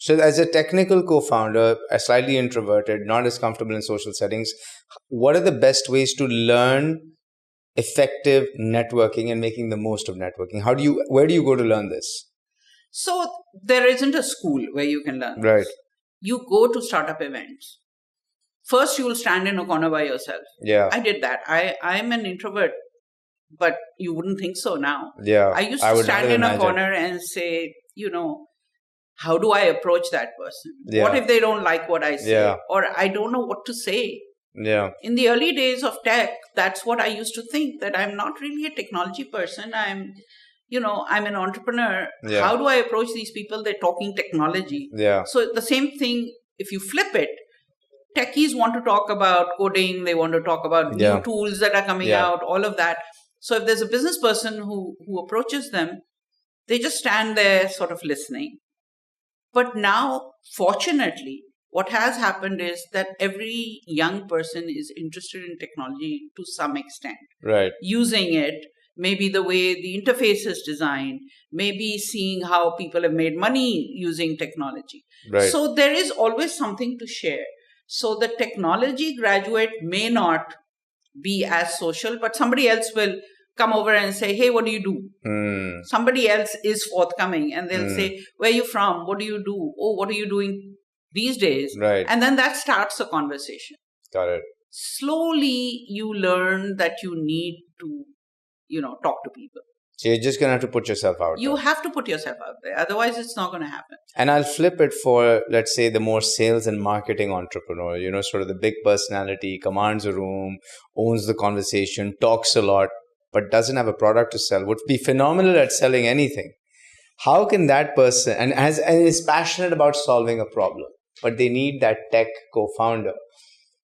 So as a technical co-founder, slightly introverted, not as comfortable in social settings, what are the best ways to learn effective networking and making the most of networking? Where do you go to learn this? So there isn't a school where you can learn Right. this. You go to startup events. First, you will stand in a corner by yourself. Yeah. I did that. I'm an introvert, but you wouldn't think so now. Yeah. I used to stand in a corner and say, how do I approach that person? Yeah. What if they don't like what I say? Yeah. Or I don't know what to say. Yeah. In the early days of tech, that's what I used to think, that I'm not really a technology person. I'm an entrepreneur. Yeah. How do I approach these people? They're talking technology. Yeah. So the same thing, if you flip it, techies want to talk about coding. They want to talk about new tools that are coming out, all of that. So if there's a business person who approaches them, they just stand there sort of listening. But now, fortunately, what has happened is that every young person is interested in technology to some extent. Right. Using it, maybe the way the interface is designed, maybe seeing how people have made money using technology. Right. So there is always something to share. So the technology graduate may not be as social, but somebody else will come over and say, hey, what do you do? Somebody else is forthcoming and they'll say, where are you from? What do you do? Oh, what are you doing these days? Right. And then that starts a conversation. Got it. Slowly, you learn that you need to, talk to people. So you're just going to have to put yourself out there. You have to put yourself out there. Otherwise, it's not going to happen. And I'll flip it for, let's say, the more sales and marketing entrepreneur, sort of the big personality, commands a room, owns the conversation, talks a lot, but doesn't have a product to sell, would be phenomenal at selling anything. How can that person, and is passionate about solving a problem, but they need that tech co-founder.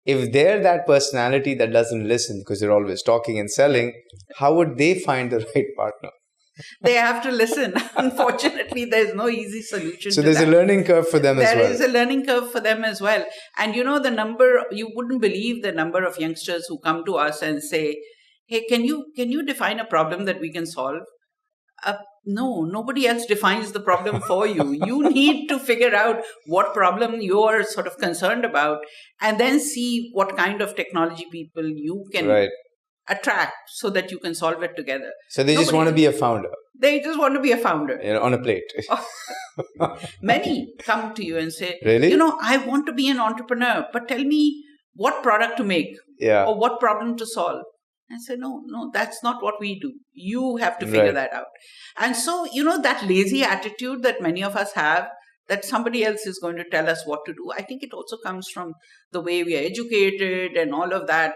If they're that personality that doesn't listen because they're always talking and selling, how would they find the right partner? They have to listen. Unfortunately, there's no easy solution. So there's a learning curve for them as well. There is a learning curve for them as well. And you wouldn't believe the number of youngsters who come to us and say, hey, can you define a problem that we can solve? No, nobody else defines the problem for you. You need to figure out what problem you're sort of concerned about and then see what kind of technology people you can attract so that you can solve it together. So they just want to be a founder. They just want to be a founder. On a plate. Many come to you and say, really? I want to be an entrepreneur, but tell me what product to make or what problem to solve. I say, no, that's not what we do. You have to figure that out. And so, that lazy attitude that many of us have, that somebody else is going to tell us what to do. I think it also comes from the way we are educated and all of that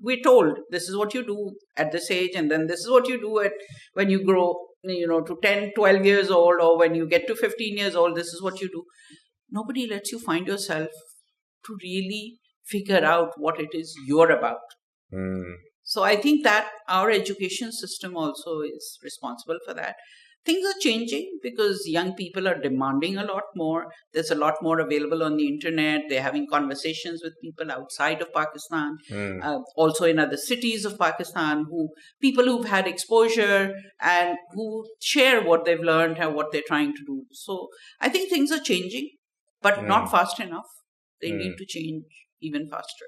we're told this is what you do at this age, and then this is what you do when you grow, to 10, 12 years old, or when you get to 15 years old, this is what you do. Nobody lets you find yourself to really figure out what it is you're about. So I think that our education system also is responsible for that. Things are changing because young people are demanding a lot more. There's a lot more available on the internet. They're having conversations with people outside of Pakistan, also in other cities of Pakistan, people who've had exposure and who share what they've learned and what they're trying to do. So I think things are changing, but not fast enough. They need to change even faster.